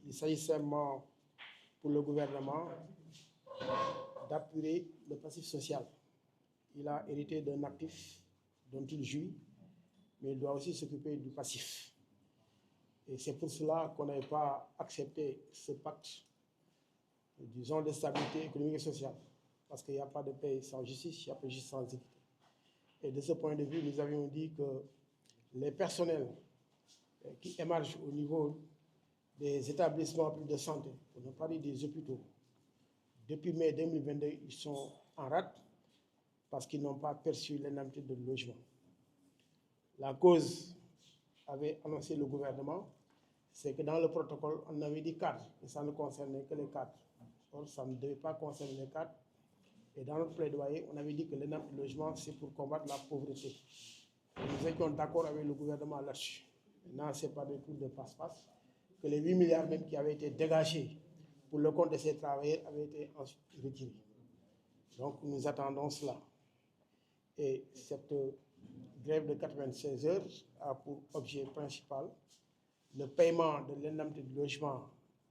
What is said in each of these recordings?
Il s'agit seulement pour le gouvernement d'appuyer le passif social. Il a hérité d'un actif dont il jouit, mais il doit aussi s'occuper du passif. Et c'est pour cela qu'on n'avait pas accepté ce pacte, disons, de stabilité économique et sociale. Parce qu'il n'y a pas de paix sans justice, il n'y a pas de justice sans équité. Et de ce point de vue, nous avions dit que les personnels qui émargent au niveau des établissements de santé, pour ne pas dire des hôpitaux, depuis mai 2022, ils sont en rate parce qu'ils n'ont pas perçu l'indemnité de logement. La cause avait annoncé le gouvernement, c'est que dans le protocole, on avait dit cadres, et ça ne concernait que les cadres. Or, ça ne devait pas concerner les cadres. Et dans notre plaidoyer, on avait dit que l'indemnité de logement, c'est pour combattre la pauvreté. Et nous étions d'accord avec le gouvernement là-dessus. Maintenant, ce n'est pas des trucs de passe-passe, que les 8 milliards même qui avaient été dégagés pour le compte de ces travailleurs avaient été ensuite retirés. Donc, nous attendons cela. Et cette grève de 96 heures a pour objet principal le paiement de l'indemnité de logement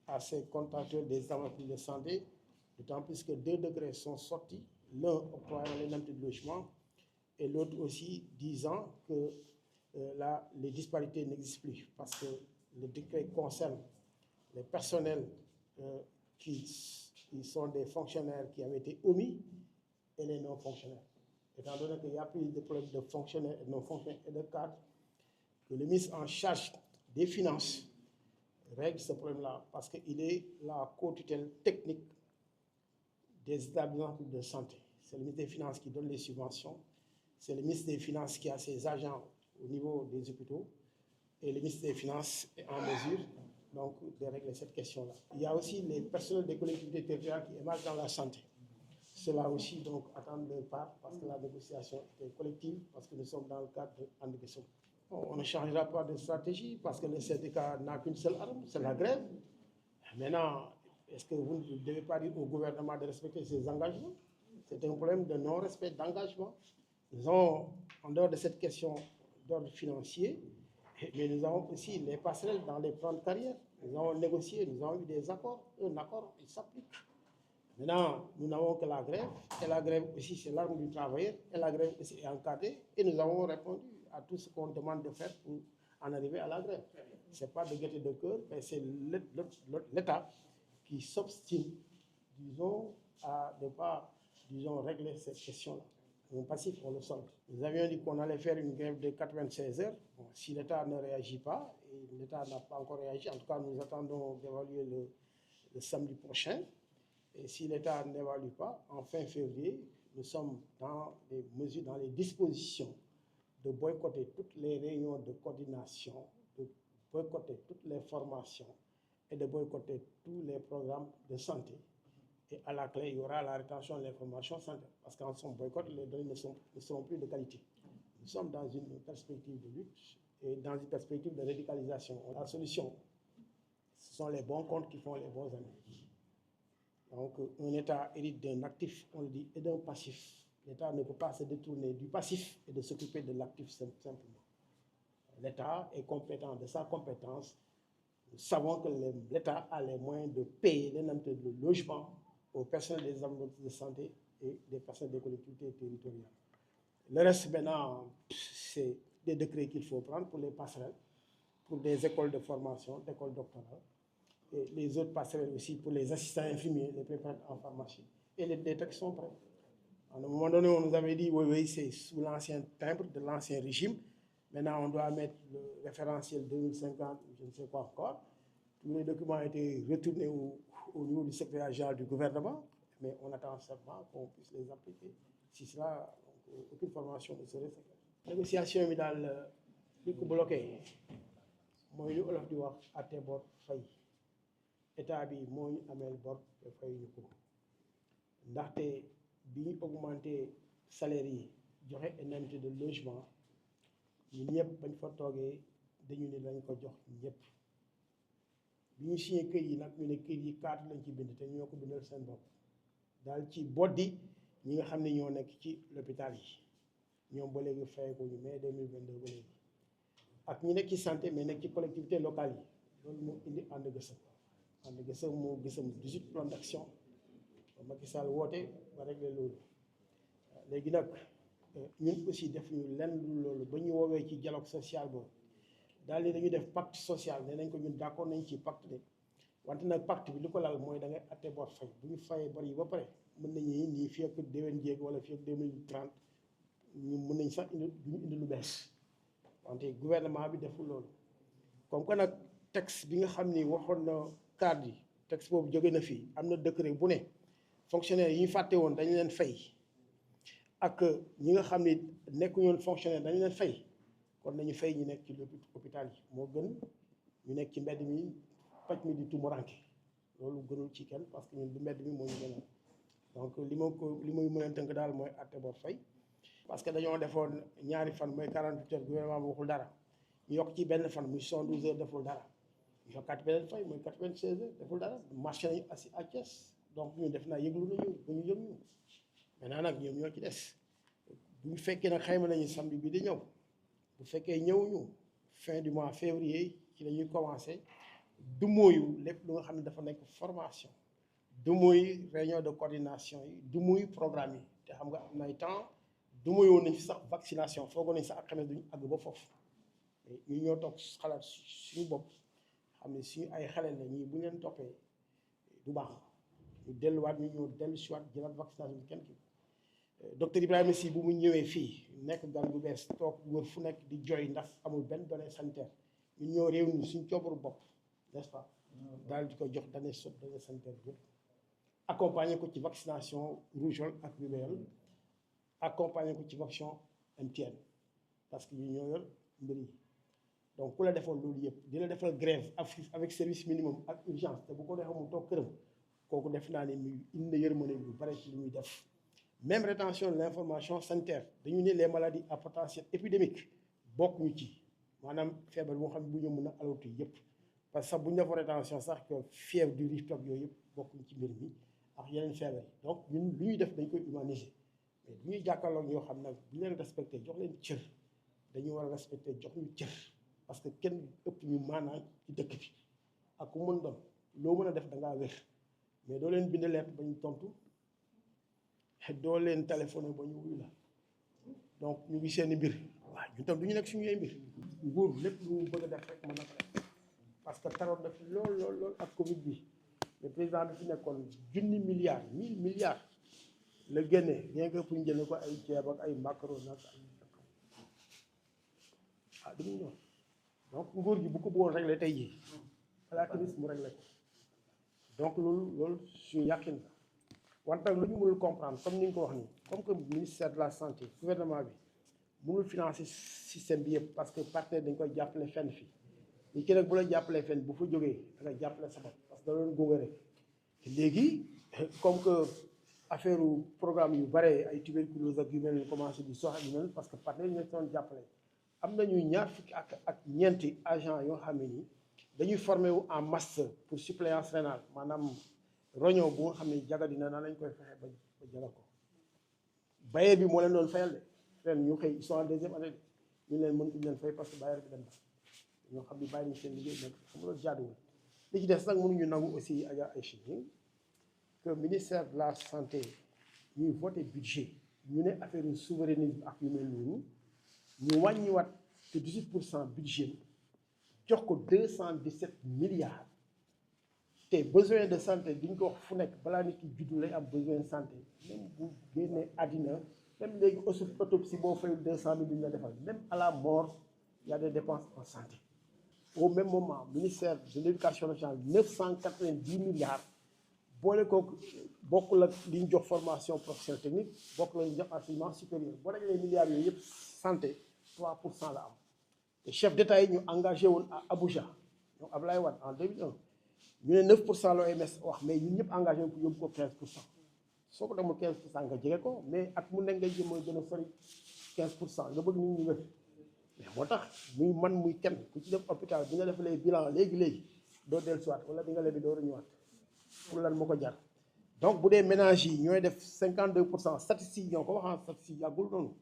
à ces contracteurs des établissements de santé, d'autant plus que 2 décrets sont sortis, l'un octroyant l'indemnité de logement et l'autre aussi disant que les disparités n'existent plus parce que le décret concerne les personnels qui sont des fonctionnaires qui avaient été omis et les non-fonctionnaires. Étant donné qu'il y a plus de problèmes de fonctionnaires et de non-fonctionnaires et de cadres, que le ministre en charge des Finances règle ce problème-là parce qu'il est la co-tutelle technique des établissements de santé. C'est le ministre des Finances qui donne les subventions, c'est le ministre des Finances qui a ses agents au niveau des hôpitaux et le ministre des Finances est en mesure donc, de régler cette question-là. Il y a aussi les personnels des collectivités territoriales qui émargent dans la santé. Cela aussi donc attendre leur part parce que la négociation est collective, parce que nous sommes dans le cadre de négociation. On ne changera pas de stratégie parce que le syndicat n'a qu'une seule arme, c'est la grève. Maintenant, est-ce que vous ne devez pas dire au gouvernement de respecter ses engagements? C'est un problème de non-respect d'engagement. Nous avons, en dehors de cette question d'ordre financier, mais nous avons aussi les passerelles dans les plans de carrière. Nous avons négocié, nous avons eu des accords. Un accord, il s'applique. Maintenant, nous n'avons que la grève, et la grève aussi, c'est l'arme du travailleur, et la grève aussi est encadrée, et nous avons répondu à tout ce qu'on demande de faire pour en arriver à la grève. Ce n'est pas de gaieté de cœur, mais c'est l'État qui s'obstine, disons, à ne pas, disons, régler cette question-là. Un passif, on le solde. Nous avions dit qu'on allait faire une grève de 96 heures. Bon, si l'État ne réagit pas, et l'État n'a pas encore réagi, en tout cas, nous attendons d'évaluer le samedi prochain. Et si l'État n'évalue pas, en fin février, nous sommes dans les mesures, dans les dispositions de boycotter toutes les réunions de coordination, de boycotter toutes les formations et de boycotter tous les programmes de santé. Et à la clé, il y aura la rétention de l'information santé. Parce qu'en son boycott, les données ne seront plus de qualité. Nous sommes dans une perspective de lutte et dans une perspective de radicalisation. La solution, ce sont les bons comptes qui font les bons amis. Donc, un État hérite d'un actif, on le dit, et d'un passif. L'État ne peut pas se détourner du passif et de s'occuper de l'actif simplement. L'État est compétent de sa compétence. Nous savons que l'État a les moyens de payer l'indemnité de logement aux personnels des établissements de santé et des personnels des collectivités territoriales. Le reste, maintenant, c'est des décrets qu'il faut prendre pour les passerelles, pour des écoles de formation, des écoles doctorales. Et les autres passerelles aussi pour les assistants infirmiers, les préparateurs en pharmacie. Et les textes sont prêts. À un moment donné, on nous avait dit, oui, c'est sous l'ancien timbre de l'ancien régime. Maintenant, on doit mettre le référentiel 2050, je ne sais pas encore. Tous les documents ont été retournés au niveau du secrétaire général du gouvernement, mais on attend seulement qu'on puisse les appliquer. Si cela, aucune formation ne serait faite. La négociation est dans le bloqué. Moi, je vais dire à tes bords faillis. État bi moo ñu ameel bor te fay ñu ko ndaxte bi ñu augmenté salaire yi joxe indemnité de logement ñun ñëpp bañ fa toogee dañu ne lañ ko jox ñëpp bi ñu signé kër yi nag ñu ne kër yi 4 lañ ci bind te ñoo ko bindal seen bopp daal ci boddi ñi nga xam ne ñoo nekk ci l'hôpital yi ñoom ba léegi fay ko ñu mai 2022 ba léegi ak ñi nekk ci santé mais nekk ci collectivité locale yi loolu moo indi ànd gësëm ànd gisam moo gisam 18 plan d'action Macky Sall woote ba régler loolu léegi nag ñun aussi def ñu lenn loolu ba ñu woowee ci dialogue social boobu daal ni dañuy def pacte social nee nañ ko ñun d'accord nañ ci pacte de wante nag pacte bi li ko laal mooy da ngay atte bor fay bu ñu fayee bor yi ba pare mën nañu nii fii ak déwén jéeg wala fii ak 2030 ñu mën nañ sax indi duñu indi lu bees wante gouvernement bi deful loolu comme que nag texte bi nga xam ni waxoon na cadre yi texte boobu jóge na fii am na décret bu ne fonctionnaire yi ñu fàtte woon dañu leen fay ak ñi nga xam ni nekkuñu woon fonctionnaire dañu leen fay kon nañu fay ñu nekk ci hôpital yi moo gën ñu nekk ci mbedd mi paj mi di tumuranke loolu gënul ci kenn parce que ñun du mbedd mi moo ñu gënal donc li muy mën a tënk daal mooy atte bor fay parce que dañoo defoon ñaari fan mooy 48 heures gouvernement bi waxul dara ñu yokk ci benn fan muy 72 heures deful dara ñu yokkaat beneen fay mooy 96 heures deful dara marché nañu assis à Thiès donc ñun def naa yëglu nañu ba ñu yëg ñu maintenant nag ñoom ñoo ci des bu ñu fekkee nag xayma nañu samedi bi di ñëw bu fekkee ñëwuñu fin du mois février ci la ñuy commencé du mooyu lépp lu nga xam ne dafa nekk formation du muy réunion de coordination yi du muy programme yi te xam nga am nay temps du muy woon nañ fi sax vaccination foogoon nañ sax ak xamee duñu àgg ba foofu ñu ñoo toog xalaat suñu bopp xam ne suñu ay xale la ñii bu ñu leen toppee du baax ñu delluwaat ñu ñëw dellu siwaat jëlaat vaccination bi kenn ki docteur Ibrahima Sy bu mu ñëwee fii nekk gan bu bees toog wër fu nekk di jooy ndax amul benn donnée sanitaire ñun ñoo réew ni suñ coobaru bopp n'est-ce pas daal di ko jox donnée sanitaire bi accompagner ko ci vaccination rougeole ak rubéole accompagner ko ci vaccin MTN parce que ñu ñoo yor mbir yi donc ku la defoon loolu yëpp di la defal grève avec service minimum ak urgence te bu ko defee mu toog këram kooku def naa ne muy indi yërmande bu bare ci li muy def même rétention de l'information sanitaire dañu ne les maladies à potentiel épidémique bokk ñu ci maanaam feebar boo xam ne bu ñu mën a alawtu yëpp parce que sax bu ñu def rétention sax que fièvre du rift ak yooyu yëpp bokk ñu ci mbir mi ak yeneen feebar yi donc ñun lu ñuy def dañ koy humaniser mais bu ñuy jàkkaarloog ñoo xam nag bu ñu leen respecté jox leen cër dañu war a respecté jox ñu cër parce que kenn ëpp ñu maanaa ci dëkk bi ak ku mën doon loo mën a def da ngaa wér mais doo leen bind lettre ba ñu tontu doo leen téléphoné ba ñu wuyu la donc ñu ngi seen i mbir waaw ñu tam du ñu nekk suñu mbir nguur lépp lu mu bëgg a def rek mën na ko def parce que taroon na fi lool ak Covid bi le président bi fi nekkoon 1000 milliards 1000 milliards la génnee rien que pour ñu jënd ko ay ceeb ak ay macaroni ak ay du mu ñëw donc nguur gi bu ko bëggoon réglé tey jii balaa tamit mu réglé ko donc loolu suñu yàqin la wante nag lu ñu mënul comprendre comme ni nga ko wax nii comme que ministère de la santé gouvernement bi mënul financer système bi yëpp parce que partenaire dañ koy jàppale fenn fii li ki nag bu la jàppalee fenn bu fa jógee da nga jàppale sa bopp parce que da doon góobe rek te léegi comme que affaire programme yu bare ay tuberculose ak yu mel ni commencé di sox ak yu mel parce que partenaire ñu doon jàppale am nañu ñaar fukki ak ñeenti agent yoo xam ne nii dañuy formé wu en master pour suppléance rénale maanaam roño bu nga xam ne jaga dina nan lañ koy fexe ba jaga ko bailleur bi moo leen doon fayal de ren ñu xëy ils sont en deuxième année de ñu leen mëntuñ leen fay parce que bailleur bi dem na ñoo xam ne bàyyi nañ seen liggéey nag xam nga loolu jaaduwul li ci des nag mënuñu nangu aussi Adja Aïcha que ministère de la santé ñuy voté budget ñu ne affaire souverainisme ak yu mel noonu ñu wàññiwaat te 18% budget jox ko 217 milliards te besoin de santé diñ ko wax fu nekk balaa nit ki juddu lay am besoin de santé même bu génnee àddina même léegi autopsie boo fayul 200 000 la defal même à la mort il y a des dépenses en santé. Au même moment ministère de l'éducation nationale 990 milliards boole kooku bokkul ak li ñu jox formation professionnelle technique bokk la ñu jox enseignement supérieur boo dajalee milliards yooyu yëpp santé 3% la am te chef d'État yi ñu engagé woon à Abuja ñoom Ablaye Wade en 2001 ñu ne 9% la OMS wax mais ñun ñëpp engagé woon pour yóbbu ko 15% soo ko demul 15% nga jege ko mais at mu nekk ngay jëm mooy gën a sori 15% nga bëgg nit ñi wér mais moo tax muy man muy kenn ku ci def hôpital bi nga def les bilan léegi doo dellusiwaat wala bi nga lebi doo ñëwaat pour lan moo ko jar donc bu dee ménages yi ñooy def 52% statistiques ñoo ko wax statistique yàggul noonu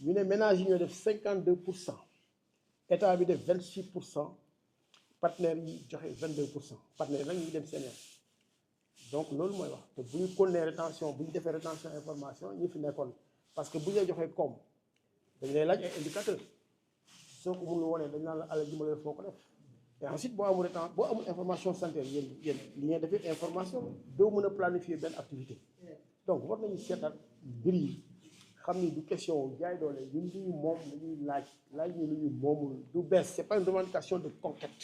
ñu ne ménages yi ñooy def 52% état bi def 26% partenaires yi joxe 22%. Partenaires nag ñu ngi dem seen yoon donc loolu mooy wax te bu ñu continuer rétention bu ñu defee rétention information ñi fi nekkoon parce que bu ñu lay joxee koom dañ lay laaj ay indicateurs soo ko mënul wonee dañ naan la alal ji ma leen foo ko def et ensuite boo amul temps boo amul information sanitaire yéen li ngeen defee information doo mën a planifier benn activité donc war nañu seetal mbir yi xam ni du question jaay doole ñun lu ñu moom la ñuy laaj ñu lu ñu moomul du bees c'est pas une revendication de conquête